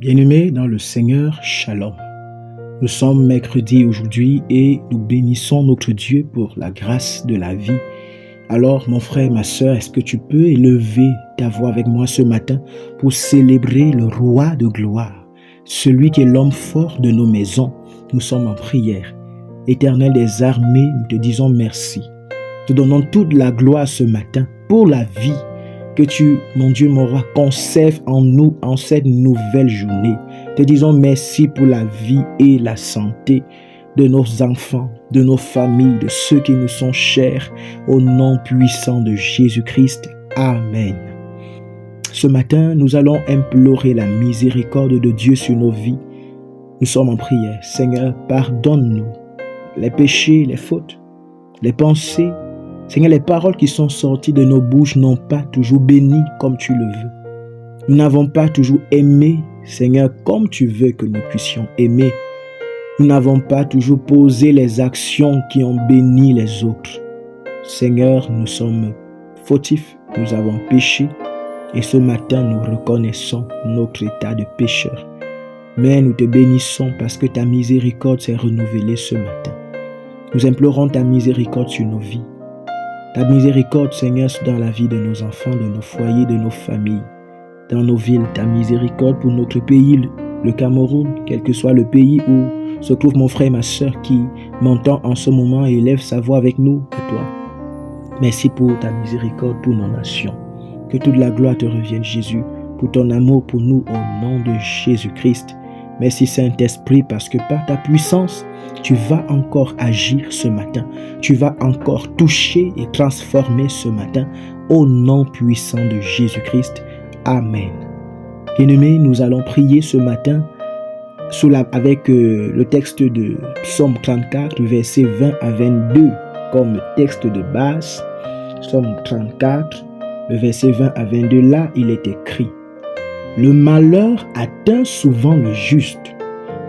Bien-aimés dans le Seigneur, Shalom. Nous sommes mercredi aujourd'hui et nous bénissons notre Dieu pour la grâce de la vie. Alors mon frère, ma soeur, est-ce que tu peux élever ta voix avec moi ce matin pour célébrer le roi de gloire, celui qui est l'homme fort de nos maisons? Nous sommes en prière. Éternel des armées, nous te disons merci. Te donnons toute la gloire ce matin pour la vie que tu, mon Dieu, mon roi, conserves en nous en cette nouvelle journée. Te disons merci pour la vie et la santé de nos enfants, de nos familles, de ceux qui nous sont chers, au nom puissant de Jésus-Christ. Amen. Ce matin, nous allons implorer la miséricorde de Dieu sur nos vies. Nous sommes en prière. Seigneur, pardonne-nous les péchés, les fautes, les pensées. Seigneur, les paroles qui sont sorties de nos bouches n'ont pas toujours béni comme tu le veux. Nous n'avons pas toujours aimé, Seigneur, comme tu veux que nous puissions aimer. Nous n'avons pas toujours posé les actions qui ont béni les autres. Seigneur, nous sommes fautifs, nous avons péché et ce matin nous reconnaissons notre état de pécheur. Mais nous te bénissons parce que ta miséricorde s'est renouvelée ce matin. Nous implorons ta miséricorde sur nos vies. Ta miséricorde, Seigneur, dans la vie de nos enfants, de nos foyers, de nos familles, dans nos villes. Ta miséricorde pour notre pays, le Cameroun, quel que soit le pays où se trouve mon frère et ma soeur qui m'entend en ce moment et élève sa voix avec nous, à toi. Merci pour ta miséricorde pour nos nations. Que toute la gloire te revienne, Jésus, pour ton amour pour nous au nom de Jésus-Christ. Merci Saint-Esprit parce que par ta puissance, tu vas encore agir ce matin. Tu vas encore toucher et transformer ce matin au nom puissant de Jésus-Christ. Amen. Bien-aimés, nous allons prier ce matin avec le texte de Psaume 34, versets 20 à 22 comme texte de base. Psaume 34, le verset 20 à 22, là il est écrit: le malheur atteint souvent le juste,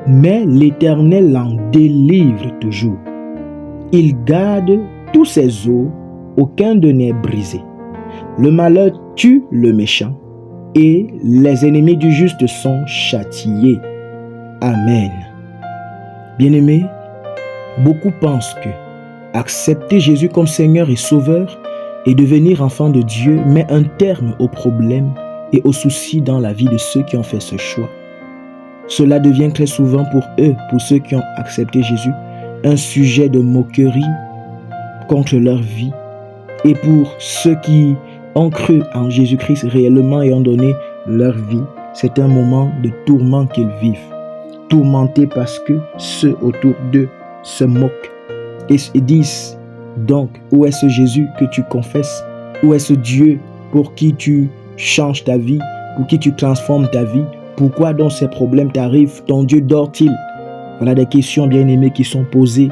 mais l'Éternel l'en délivre toujours. Il garde tous ses os, aucun d'eux n'est brisé. Le malheur tue le méchant, et les ennemis du juste sont châtiés. Amen. Bien-aimés, beaucoup pensent que accepter Jésus comme Seigneur et Sauveur et devenir enfant de Dieu met un terme aux problèmes et aux soucis dans la vie de ceux qui ont fait ce choix. Cela devient très souvent pour eux, pour ceux qui ont accepté Jésus, un sujet de moquerie contre leur vie. Et pour ceux qui ont cru en Jésus-Christ réellement et ont donné leur vie, c'est un moment de tourment qu'ils vivent. Tourmentés parce que ceux autour d'eux se moquent et disent: donc, où est ce Jésus que tu confesses? Où est ce Dieu pour qui tu changes ta vie, pour qui tu transformes ta vie? Pourquoi donc ces problèmes t'arrivent? Ton Dieu dort-il? Voilà des questions bien-aimées qui sont posées.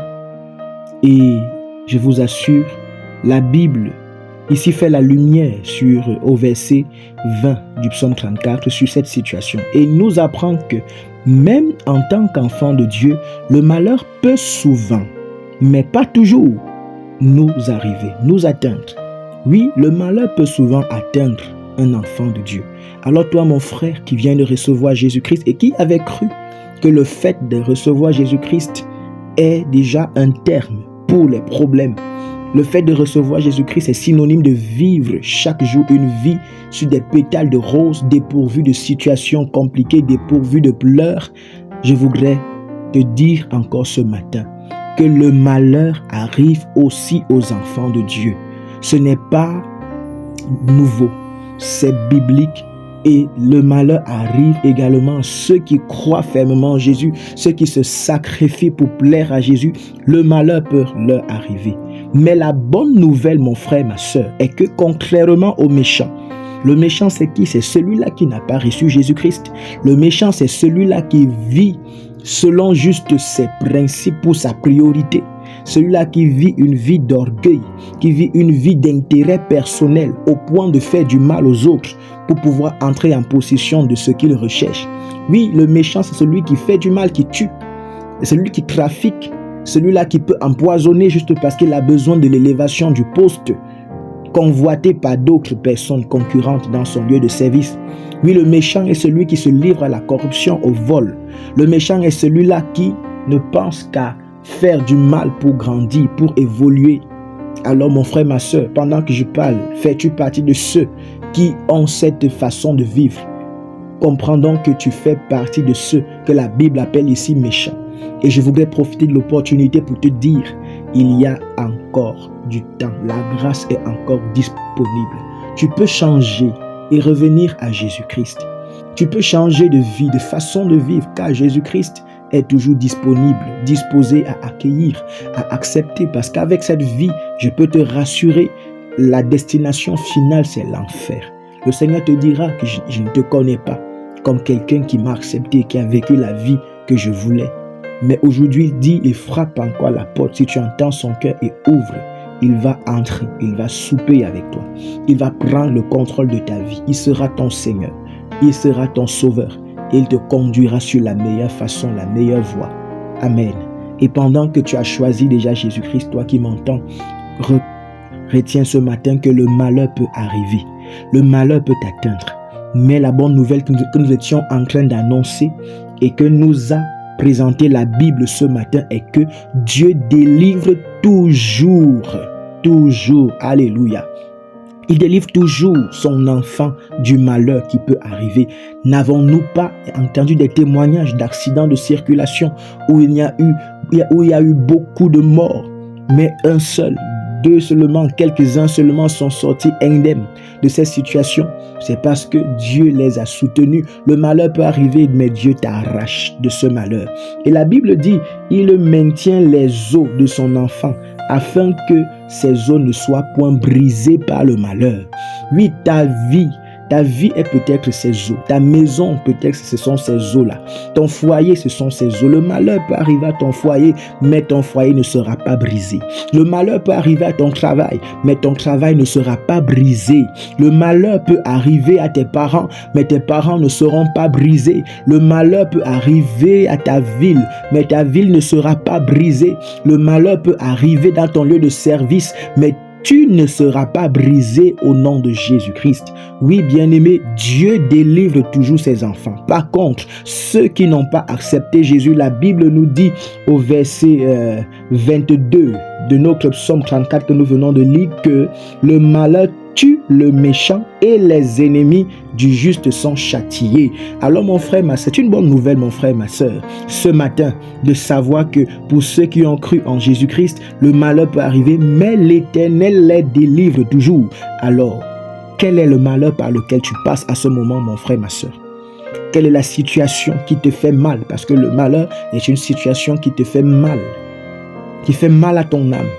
Et je vous assure, la Bible ici fait la lumière au verset 20 du psaume 34 sur cette situation. Et nous apprend que même en tant qu'enfant de Dieu, le malheur peut souvent, mais pas toujours, nous arriver, nous atteindre. Oui, le malheur peut souvent atteindre un enfant de Dieu. Alors toi, mon frère, qui vient de recevoir Jésus-Christ et qui avait cru que le fait de recevoir Jésus-Christ est déjà un terme pour les problèmes. Le fait de recevoir Jésus-Christ est synonyme de vivre chaque jour une vie sur des pétales de rose, dépourvue de situations compliquées, dépourvue de pleurs. Je voudrais te dire encore ce matin que le malheur arrive aussi aux enfants de Dieu. Ce n'est pas nouveau, c'est biblique. Et le malheur arrive également à ceux qui croient fermement en Jésus, ceux qui se sacrifient pour plaire à Jésus. Le malheur peut leur arriver. Mais la bonne nouvelle, mon frère, ma soeur, est que contrairement au méchant, le méchant c'est qui? C'est celui-là qui n'a pas reçu Jésus-Christ. Le méchant c'est celui-là qui vit selon juste ses principes pour sa priorité. Celui-là qui vit une vie d'orgueil, qui vit une vie d'intérêt personnel au point de faire du mal aux autres pour pouvoir entrer en possession de ce qu'il recherche. Oui, le méchant, c'est celui qui fait du mal, qui tue. C'est celui qui trafique, celui-là qui peut empoisonner juste parce qu'il a besoin de l'élévation du poste convoité par d'autres personnes concurrentes dans son lieu de service. Oui, le méchant est celui qui se livre à la corruption, au vol. Le méchant est celui-là qui ne pense qu'à faire du mal pour grandir, pour évoluer. Alors mon frère, ma soeur, pendant que je parle, fais-tu partie de ceux qui ont cette façon de vivre? Comprends donc que tu fais partie de ceux que la Bible appelle ici méchants. Et je voudrais profiter de l'opportunité pour te dire, il y a encore du temps. La grâce est encore disponible. Tu peux changer et revenir à Jésus-Christ. Tu peux changer de vie, de façon de vivre, car Jésus-Christ est toujours disponible, disposé à accueillir, à accepter. Parce qu'avec cette vie, je peux te rassurer, la destination finale, c'est l'enfer. Le Seigneur te dira que je ne te connais pas comme quelqu'un qui m'a accepté, qui a vécu la vie que je voulais. Mais aujourd'hui, il dit, il frappe encore à la porte. Si tu entends son cœur et ouvre, il va entrer, il va souper avec toi. Il va prendre le contrôle de ta vie. Il sera ton Seigneur, il sera ton Sauveur. Et il te conduira sur la meilleure façon, la meilleure voie. Amen. Et pendant que tu as choisi déjà Jésus-Christ, toi qui m'entends, retiens ce matin que le malheur peut arriver. Le malheur peut t'atteindre. Mais la bonne nouvelle que nous étions en train d'annoncer et que nous a présenté la Bible ce matin est que Dieu délivre toujours. Toujours. Alléluia. Il délivre toujours son enfant du malheur qui peut arriver. N'avons-nous pas entendu des témoignages d'accidents de circulation où il y a eu beaucoup de morts, mais un seul, deux seulement, quelques-uns seulement sont sortis indemnes de cette situation? C'est parce que Dieu les a soutenus. Le malheur peut arriver, mais Dieu t'arrache de ce malheur. Et la Bible dit, il maintient les os de son enfant afin que ces os ne soient point brisés par le malheur. Oui, ta vie est peut-être ces os. Ta maison, peut-être ce sont ces os-là. Ton foyer, ce sont ces os. Le malheur peut arriver à ton foyer, mais ton foyer ne sera pas brisé. Le malheur peut arriver à ton travail, mais ton travail ne sera pas brisé. Le malheur peut arriver à tes parents, mais tes parents ne seront pas brisés. Le malheur peut arriver à ta ville, mais ta ville ne sera pas brisée. Le malheur peut arriver dans ton lieu de service, mais tu ne seras pas brisé au nom de Jésus-Christ. Oui, bien-aimé, Dieu délivre toujours ses enfants. Par contre, ceux qui n'ont pas accepté Jésus, la Bible nous dit au verset 22 de notre psaume 34 que nous venons de lire que le malheur tue le méchant et les ennemis du juste sont châtiés. Alors mon frère, c'est une bonne nouvelle mon frère, ma soeur, ce matin, de savoir que pour ceux qui ont cru en Jésus-Christ, le malheur peut arriver, mais l'Éternel les délivre toujours. Alors, quel est le malheur par lequel tu passes à ce moment, mon frère, ma soeur? Quelle est la situation qui te fait mal? Parce que le malheur est une situation qui te fait mal, qui fait mal à ton âme,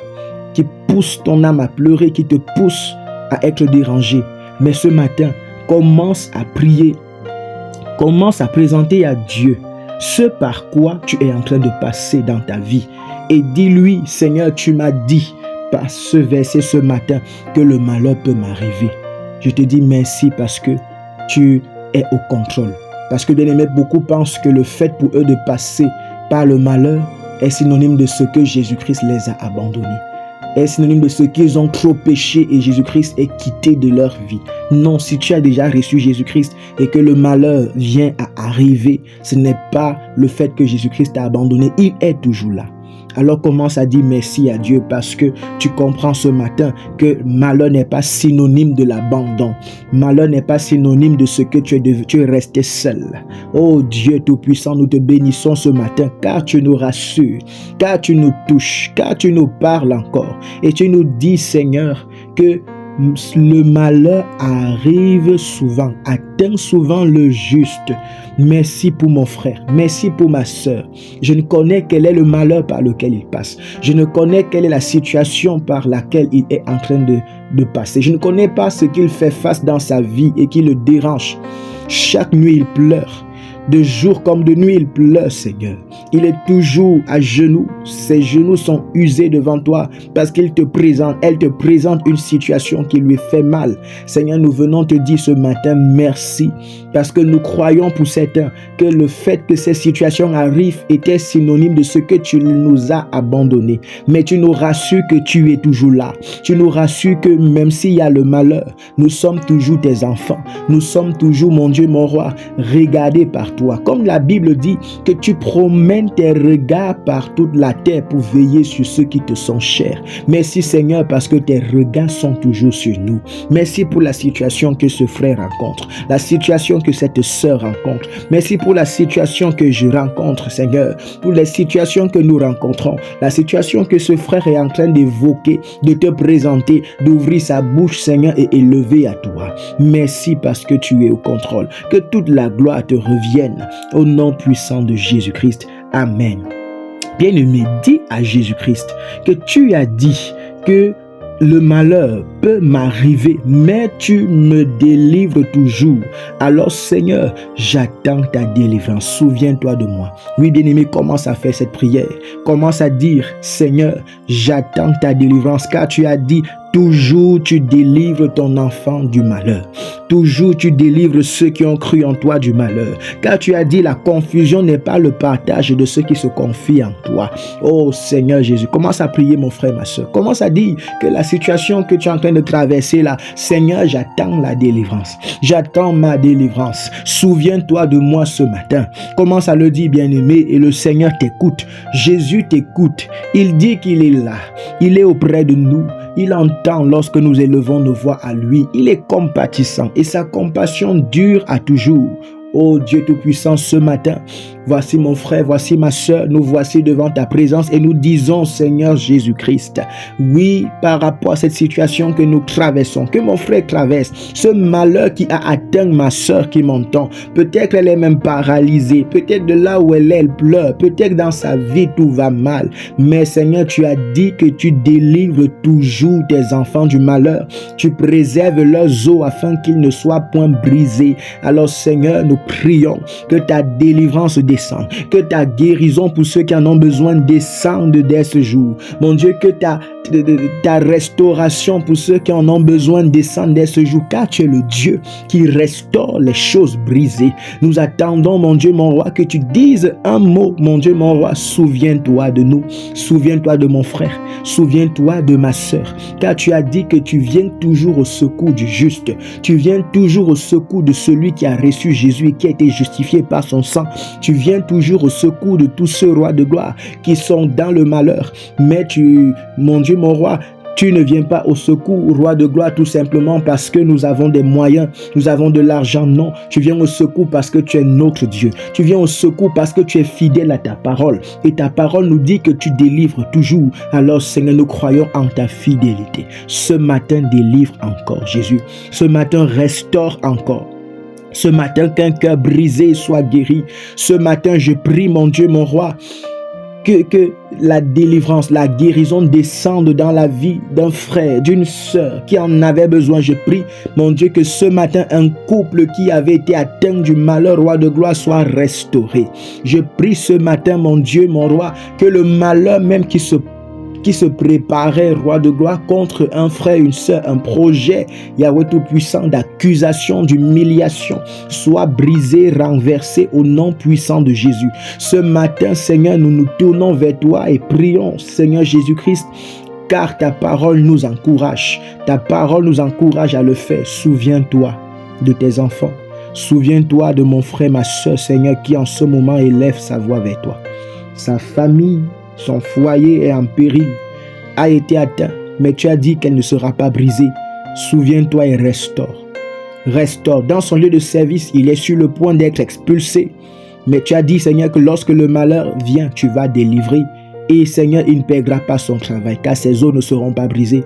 qui pousse ton âme à pleurer, qui te pousse à être dérangé. Mais ce matin, commence à prier, commence à présenter à Dieu ce par quoi tu es en train de passer dans ta vie. Et dis-lui, Seigneur, tu m'as dit par ce verset ce matin que le malheur peut m'arriver. Je te dis merci parce que tu es au contrôle. Parce que bien aimé, beaucoup pensent que le fait pour eux de passer par le malheur est synonyme de ce que Jésus-Christ les a abandonnés. Est synonyme de ce qu'ils ont trop péché et Jésus-Christ est quitté de leur vie. Non, si tu as déjà reçu Jésus-Christ et que le malheur vient à arriver, ce n'est pas le fait que Jésus-Christ t'a abandonné, il est toujours là. Alors commence à dire merci à Dieu parce que tu comprends ce matin que malheur n'est pas synonyme de l'abandon. Malheur n'est pas synonyme de ce que tu es resté seul. Oh Dieu Tout-Puissant, nous te bénissons ce matin car tu nous rassures, car tu nous touches, car tu nous parles encore. Et tu nous dis Seigneur que le malheur arrive souvent, atteint souvent le juste. Merci pour mon frère, merci pour ma soeur. Je ne connais quel est le malheur par lequel il passe. Je ne connais quelle est la situation par laquelle il est en train de passer. Je ne connais pas ce qu'il fait face dans sa vie et qui le dérange. Chaque nuit, il pleure. De jour comme de nuit, il pleure, Seigneur. Il est toujours à genoux. Ses genoux sont usés devant toi parce qu'il te présente, elle te présente une situation qui lui fait mal. Seigneur, nous venons te dire ce matin merci parce que nous croyons pour certains que le fait que ces situations arrivent était synonyme de ce que tu nous as abandonnés. Mais tu nous rassures que tu es toujours là. Tu nous rassures que même s'il y a le malheur, nous sommes toujours tes enfants. Nous sommes toujours, mon Dieu, mon roi, regardés par toi. Comme la Bible dit que tu promènes tes regards par toute la terre pour veiller sur ceux qui te sont chers. Merci Seigneur parce que tes regards sont toujours sur nous. Merci pour la situation que ce frère rencontre, la situation que cette sœur rencontre. Merci pour la situation que je rencontre, Seigneur, pour les situations que nous rencontrons, la situation que ce frère est en train d'évoquer, de te présenter, d'ouvrir sa bouche, Seigneur, et élever à toi. Merci parce que tu es au contrôle. Que toute la gloire te revienne au nom puissant de Jésus-Christ. Amen. Bien-aimé, dis à Jésus-Christ que tu as dit que le malheur peut m'arriver, mais tu me délivres toujours. Alors Seigneur, j'attends ta délivrance. Souviens-toi de moi. Oui, bien-aimé, commence à faire cette prière. Commence à dire, Seigneur, j'attends ta délivrance, car tu as dit, toujours tu délivres ton enfant du malheur. Toujours tu délivres ceux qui ont cru en toi du malheur. Car tu as dit, la confusion n'est pas le partage de ceux qui se confient en toi. Oh Seigneur Jésus, commence à prier mon frère, ma soeur. Commence à dire que la situation que tu es en train de traverser là, Seigneur, j'attends la délivrance. J'attends ma délivrance. Souviens-toi de moi ce matin. Commence à le dire, bien-aimé, et le Seigneur t'écoute. Jésus t'écoute. Il dit qu'il est là. Il est auprès de nous. Il entend lorsque nous élevons nos voix à lui. Il est compatissant et sa compassion dure à toujours. Oh Dieu Tout-Puissant, ce matin, voici mon frère, voici ma soeur, nous voici devant ta présence et nous disons, Seigneur Jésus-Christ, oui, par rapport à cette situation que nous traversons, que mon frère traverse, ce malheur qui a atteint ma soeur qui m'entend, peut-être elle est même paralysée, peut-être de là où elle est, elle pleure, peut-être dans sa vie tout va mal, mais Seigneur, tu as dit que tu délivres toujours tes enfants du malheur, tu préserves leurs os afin qu'ils ne soient point brisés. Alors Seigneur, nous prions que ta délivrance descende, que ta guérison pour ceux qui en ont besoin descende dès ce jour. Mon Dieu, que ta restauration pour ceux qui en ont besoin descende dès ce jour, car tu es le Dieu qui restaure les choses brisées. Nous attendons, mon Dieu, mon roi, que tu dises un mot, mon Dieu, mon roi, souviens-toi de nous, souviens-toi de mon frère, souviens-toi de ma soeur, car tu as dit que tu viens toujours au secours du juste, tu viens toujours au secours de celui qui a reçu Jésus et qui a été justifié par son sang, tu viens toujours au secours de tous ceux, rois de gloire, qui sont dans le malheur, mais tu, mon Dieu, mon roi, tu ne viens pas au secours, roi de gloire, tout simplement parce que nous avons des moyens, nous avons de l'argent. Non, tu viens au secours parce que tu es notre Dieu. Tu viens au secours parce que tu es fidèle à ta parole. Et ta parole nous dit que tu délivres toujours. Alors Seigneur, nous croyons en ta fidélité. Ce matin, délivre encore, Jésus. Ce matin, restaure encore. Ce matin, qu'un cœur brisé soit guéri. Ce matin, je prie, mon Dieu, mon roi, que la délivrance, la guérison descende dans la vie d'un frère, d'une sœur qui en avait besoin. Je prie, mon Dieu, que ce matin, un couple qui avait été atteint du malheur, roi de gloire, soit restauré. Je prie ce matin, mon Dieu, mon roi, que le malheur même qui se préparait, roi de gloire, contre un frère, une sœur, un projet, Yahweh Tout-Puissant, d'accusation, d'humiliation, soit brisé, renversé au nom puissant de Jésus. Ce matin, Seigneur, nous nous tournons vers toi et prions, Seigneur Jésus-Christ, car ta parole nous encourage. Ta parole nous encourage à le faire. Souviens-toi de tes enfants. Souviens-toi de mon frère, ma soeur, Seigneur, qui en ce moment élève sa voix vers toi. Sa famille, son foyer est en péril, a été atteint, mais tu as dit qu'elle ne sera pas brisée. Souviens-toi et restaure. Restaure. Dans son lieu de service, il est sur le point d'être expulsé. Mais tu as dit, Seigneur, que lorsque le malheur vient, tu vas délivrer. Et Seigneur, il ne perdra pas son travail, car ses os ne seront pas brisés.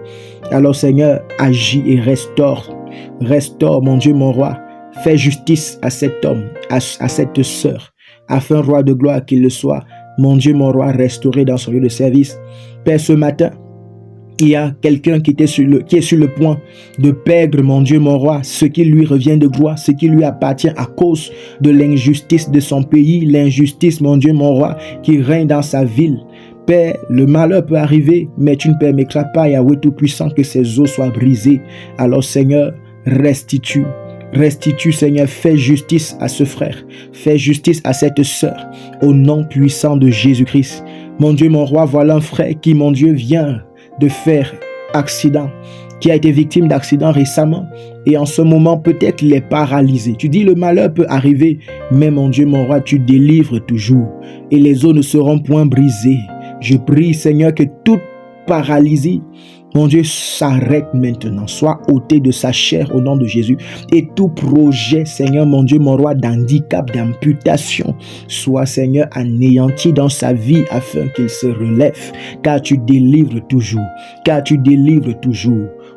Alors Seigneur, agis et restaure. Restaure, mon Dieu, mon roi. Fais justice à cet homme, à cette sœur, afin, roi de gloire, qu'il le soit. Mon Dieu, mon roi, restauré dans son lieu de service. Père, ce matin, Il y a quelqu'un qui est sur le point de perdre, mon Dieu, mon roi, ce qui lui revient de gloire, ce qui lui appartient à cause de l'injustice de son pays, l'injustice, mon Dieu, mon roi, qui règne dans sa ville. Père, le malheur peut arriver, mais tu ne permettras pas, Yahweh Tout-Puissant, que ses os soient brisés. Alors, Seigneur, restitue, Seigneur, fais justice à ce frère, fais justice à cette sœur, au nom puissant de Jésus-Christ. Mon Dieu, mon roi, voilà un frère qui, mon Dieu, vient de faire accident, qui a été victime d'accident récemment, et en ce moment, peut-être il est paralysé. Tu dis, le malheur peut arriver, mais mon Dieu, mon roi, tu délivres toujours, et les os ne seront point brisés. Je prie, Seigneur, que toute paralysie, mon Dieu, s'arrête maintenant, soit ôté de sa chair au nom de Jésus. Et tout projet, Seigneur, mon Dieu, mon roi, d'handicap, d'amputation, soit, Seigneur, anéanti dans sa vie afin qu'il se relève. Car tu délivres toujours.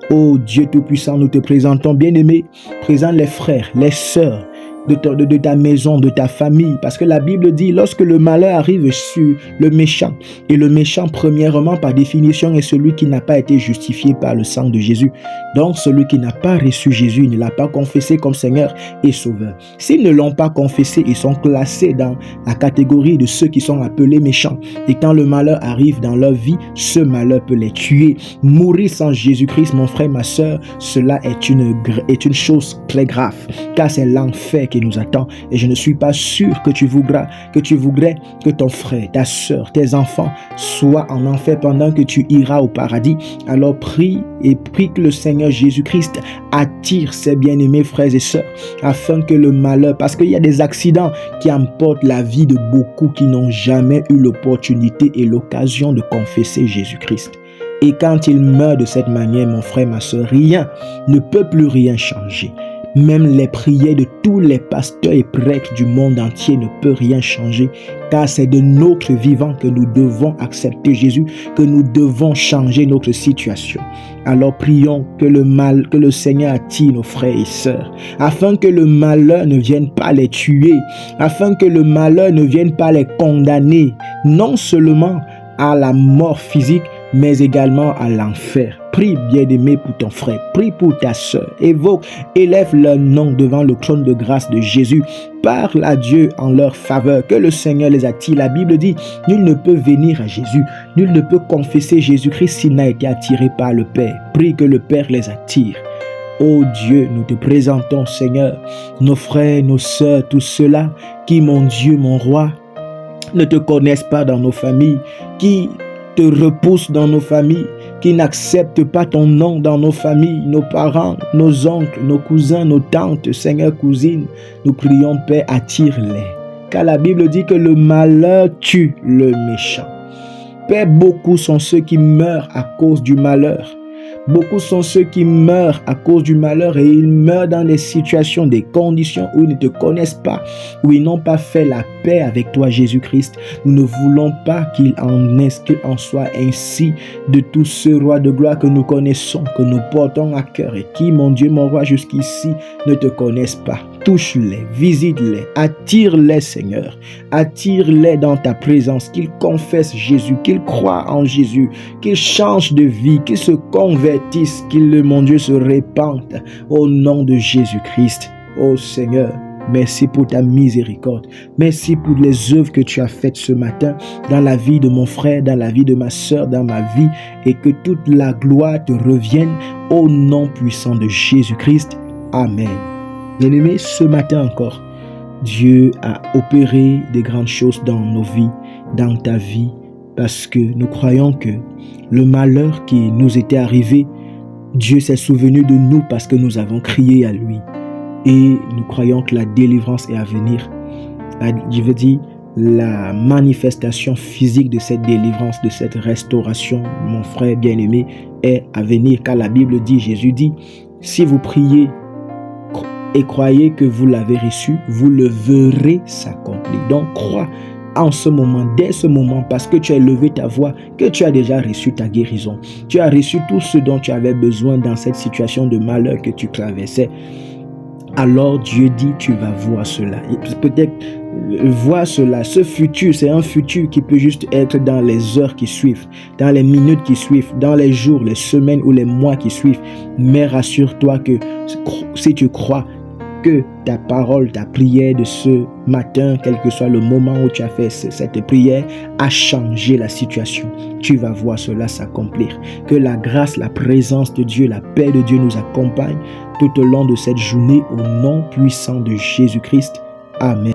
Oh Dieu Tout-Puissant, nous te présentons, bien-aimé, présente les frères, les sœurs, de ta maison, de ta famille. Parce que la Bible dit, lorsque le malheur arrive sur le méchant, et le méchant, premièrement, par définition, est celui qui n'a pas été justifié par le sang de Jésus. Donc, celui qui n'a pas reçu Jésus, il ne l'a pas confessé comme Seigneur et Sauveur. S'ils ne l'ont pas confessé, ils sont classés dans la catégorie de ceux qui sont appelés méchants. Et quand le malheur arrive dans leur vie, ce malheur peut les tuer. Mourir sans Jésus-Christ, mon frère, ma soeur, cela est une chose très grave, car c'est l'enfer qui nous attend. Et je ne suis pas sûr que tu voudrais que ton frère, ta soeur, tes enfants soient en enfer pendant que tu iras au paradis. Alors prie que le Seigneur Jésus-Christ attire ses bien-aimés frères et sœurs, afin que le malheur, parce qu'il y a des accidents qui emportent la vie de beaucoup qui n'ont jamais eu l'opportunité et l'occasion de confesser Jésus-Christ. Et quand il meurt de cette manière, mon frère, ma soeur, rien ne peut plus rien changer. Même les prières de tous les pasteurs et prêtres du monde entier ne peuvent rien changer, car c'est de notre vivant que nous devons accepter Jésus, que nous devons changer notre situation. Alors prions que le Seigneur attire nos frères et sœurs, afin que le malheur ne vienne pas les tuer, afin que le malheur ne vienne pas les condamner, non seulement à la mort physique, mais également à l'enfer. Prie, bien-aimé, pour ton frère, prie pour ta soeur, élève leur nom devant le trône de grâce de Jésus, parle à Dieu en leur faveur, que le Seigneur les attire. La Bible dit, nul ne peut venir à Jésus, nul ne peut confesser Jésus-Christ s'il n'a été attiré par le Père. Prie que le Père les attire. Oh Dieu, nous te présentons, Seigneur, nos frères, nos sœurs, tous ceux-là qui, mon Dieu, mon roi, ne te connaissent pas dans nos familles, qui te repoussent dans nos familles, qui n'acceptent pas ton nom dans nos familles, nos parents, nos oncles, nos cousins, nos tantes, Seigneur, cousines. Nous prions, Père, attire-les. Car la Bible dit que le malheur tue le méchant. Père, beaucoup sont ceux qui meurent à cause du malheur. Beaucoup sont ceux qui meurent à cause du malheur et ils meurent dans des situations, des conditions où ils ne te connaissent pas, où ils n'ont pas fait la paix avec toi, Jésus-Christ. Nous ne voulons pas qu'il en soit ainsi de tous ceux rois de gloire que nous connaissons, que nous portons à cœur et qui, mon Dieu, mon roi, jusqu'ici ne te connaissent pas. Touche-les, visite-les, attire-les, Seigneur. Attire-les dans ta présence, qu'ils confessent Jésus, qu'ils croient en Jésus, qu'ils changent de vie, qu'ils se convertissent, qu'ils, mon Dieu, se répandent au nom de Jésus-Christ. Oh Seigneur, merci pour ta miséricorde. Merci pour les œuvres que tu as faites ce matin dans la vie de mon frère, dans la vie de ma soeur, dans ma vie, et que toute la gloire te revienne au nom puissant de Jésus-Christ. Amen. Bien-aimés, ce matin encore, Dieu a opéré des grandes choses dans nos vies, dans ta vie, parce que nous croyons que le malheur qui nous était arrivé, Dieu s'est souvenu de nous parce que nous avons crié à lui. Et nous croyons que la délivrance est à venir. Je veux dire, la manifestation physique de cette délivrance, de cette restauration, mon frère bien-aimé, est à venir. Car la Bible dit, Jésus dit, si vous priez et croyez que vous l'avez reçu, vous le verrez s'accomplir. Donc crois en ce moment, dès ce moment, parce que tu as élevé ta voix, que tu as déjà reçu ta guérison. Tu as reçu tout ce dont tu avais besoin dans cette situation de malheur que tu traversais. Alors Dieu dit, tu vas voir cela. Peut-être vois cela. Ce futur, c'est un futur qui peut juste être dans les heures qui suivent, dans les minutes qui suivent, dans les jours, les semaines ou les mois qui suivent. Mais rassure-toi que si tu crois que ta parole, ta prière de ce matin, quel que soit le moment où tu as fait cette prière, a changé la situation. Tu vas voir cela s'accomplir. Que la grâce, la présence de Dieu, la paix de Dieu nous accompagne tout au long de cette journée au nom puissant de Jésus-Christ. Amen.